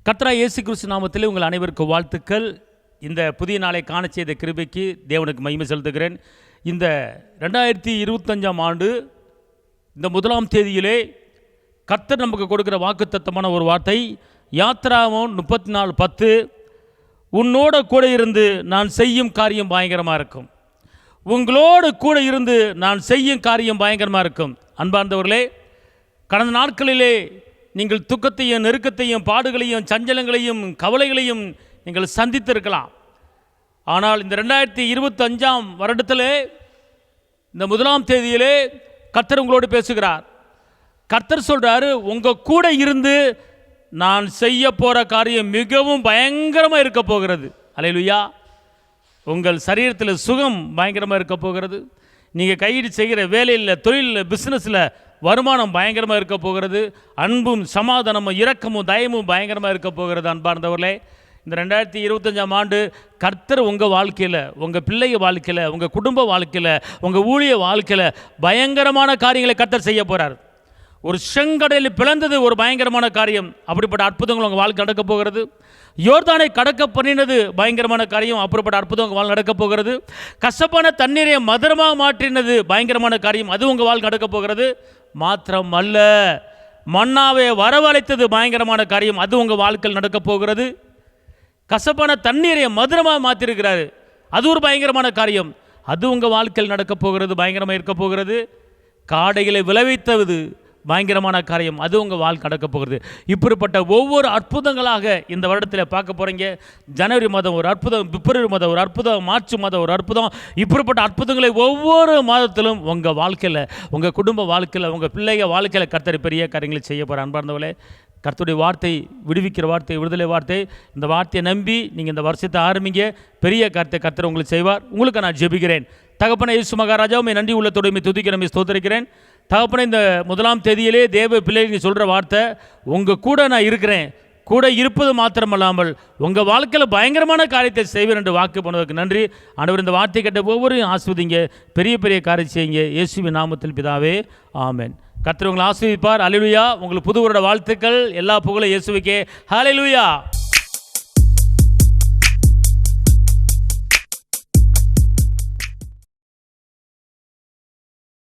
கர்த்தராகிய இயேசு கிறிஸ்து நாமத்திலே உங்கள் அனைவருக்கும் வாழ்த்துக்கள். இந்த புதிய நாளை காண செய்த கிருபைக்கு தேவனுக்கு மகிமை செலுத்துகிறேன். இந்த 2025ஆம் ஆண்டு இந்த 1ஆம் தேதியிலே கர்த்தர் நமக்கு கொடுக்கிற வாக்குத்தத்தமான ஒரு வார்த்தை, யாத்திராகமம் 34:10, உன்னோட கூட இருந்து நான் செய்யும் காரியம் பயங்கரமாக இருக்கும். உங்களோடு கூட இருந்து நான் செய்யும் காரியம் பயங்கரமாக இருக்கும். அன்பார்ந்தவர்களே, கடந்த நாட்களிலே நீங்கள் துக்கத்தையும் நெருக்கத்தையும் பாடுகளையும் சஞ்சலங்களையும் கவலைகளையும் நீங்கள் சந்தித்திருக்கலாம். ஆனால் இந்த 2025ஆம் வருடத்திலே இந்த 1ஆம் தேதியிலே கர்த்தர் உங்களோடு பேசுகிறார். கர்த்தர் சொல்கிறாரு, உங்கள் கூட இருந்து நான் செய்ய போகிற காரியம் மிகவும் பயங்கரமாக இருக்க போகிறது. அல்லேலூயா. உங்கள் சரீரத்தில் சுகம் பயங்கரமாக இருக்க போகிறது. நீங்கள் கையீடு செய்கிற வேலையில், தொழிலில், பிஸ்னஸில் வருமானம் பயங்கரமாக இருக்க போகிறது. அன்பும் சமாதானமும் இரக்கமும் தயமும் பயங்கரமாக இருக்க போகிறது. அன்பார்ந்தவர்களே, இந்த 2025ஆம் ஆண்டு கர்த்தர் உங்கள் வாழ்க்கையில், உங்கள் பிள்ளைய வாழ்க்கையில், உங்கள் குடும்ப வாழ்க்கையில், உங்கள் ஊழிய வாழ்க்கையில் பயங்கரமான காரியங்களை கர்த்தர் செய்ய போகிறார். ஒரு செங்கடலில் பிளந்தது ஒரு பயங்கரமான காரியம். அப்படிப்பட்ட அற்புதங்கள் உங்கள் வாழ்க்கை நடக்க போகிறது. யோர்தானை கடக்க பண்ணினது பயங்கரமான காரியம். அப்படிப்பட்ட அற்புதம் உங்கள் வாழ்க்கை நடக்க போகிறது. கசப்பான தண்ணீரை மதுரமாக மாற்றினது பயங்கரமான காரியம். அது உங்கள் வாழ்க்கை நடக்க போகிறது. மாத்திரம் அல்ல, மன்னாவை வரவழைத்தது பயங்கரமான காரியம். அது உங்கள் வாழ்க்கையில் நடக்க போகிறது. கசப்பான தண்ணீரை மதுரமாக மாற்றிருக்கிறாரு. அது ஒரு பயங்கரமான காரியம். அது உங்கள் வாழ்க்கையில் நடக்க போகிறது, பயங்கரமாக இருக்க போகிறது. காடைகளை விளைவித்தது பயங்கரமான காரியம். அது உங்கள் வாழ்க்கை நடக்க போகிறது. இப்படிப்பட்ட ஒவ்வொரு அற்புதங்களாக இந்த வருடத்தில் பார்க்க போகிறீங்க. ஜனவரி மாதம் ஒரு அற்புதம், பிப்ரவரி மாதம் ஒரு அற்புதம், மார்ச் மாதம் ஒரு அற்புதம். இப்படிப்பட்ட அற்புதங்களை ஒவ்வொரு மாதத்திலும் உங்கள் வாழ்க்கையில், உங்கள் குடும்ப வாழ்க்கையில், உங்கள் பிள்ளைங்க வாழ்க்கையில் கர்த்தர் பெரிய காரியங்களை செய்ய போகிற. அன்பார்ந்தவர்களே, கர்த்தருடைய வார்த்தை விடுவிக்கிற வார்த்தை, விடுதலை வார்த்தை. இந்த வார்த்தையை நம்பி நீங்கள் இந்த வருஷத்தை ஆரம்பிங்க. பெரிய காரியத்தை கர்த்தர் உங்களுக்கு செய்வார். உங்களுக்கு நான் ஜெபிக்கிறேன். தகப்பனே இயேசு மகாராஜாவை நன்றி உள்ளத்தோடு துதிக்கிறேன், ஸ்தோத்திரிக்கிறேன். தகப்பனே, இந்த 1ஆம் தேதியிலே தேவ பிள்ளைகள் சொல்கிற வார்த்தை, உங்கள் கூட நான் இருக்கிறேன். கூட இருப்பது மாத்திரமல்லாமல் உங்கள் வாழ்க்கையில் பயங்கரமான காரியத்தை செய்வேன் என்று வாக்கு பண்ணுவதற்கு நன்றி. ஆண்டவர், இந்த வார்த்தை கேட்ட ஒவ்வொருவரையும் ஆஸ்வதிங்க. பெரிய பெரிய காரியம் செய்யுங்க. இயேசுவின் நாமத்தில் பிதாவே, ஆமென். கர்த்தர் உங்களை ஆசீர்வதிப்பார். ஹல்லேலூயா. உங்களுக்கு புது வருட வாழ்த்துக்கள். எல்லா புகழும் இயேசுவுக்கே. ஹல்லேலூயா.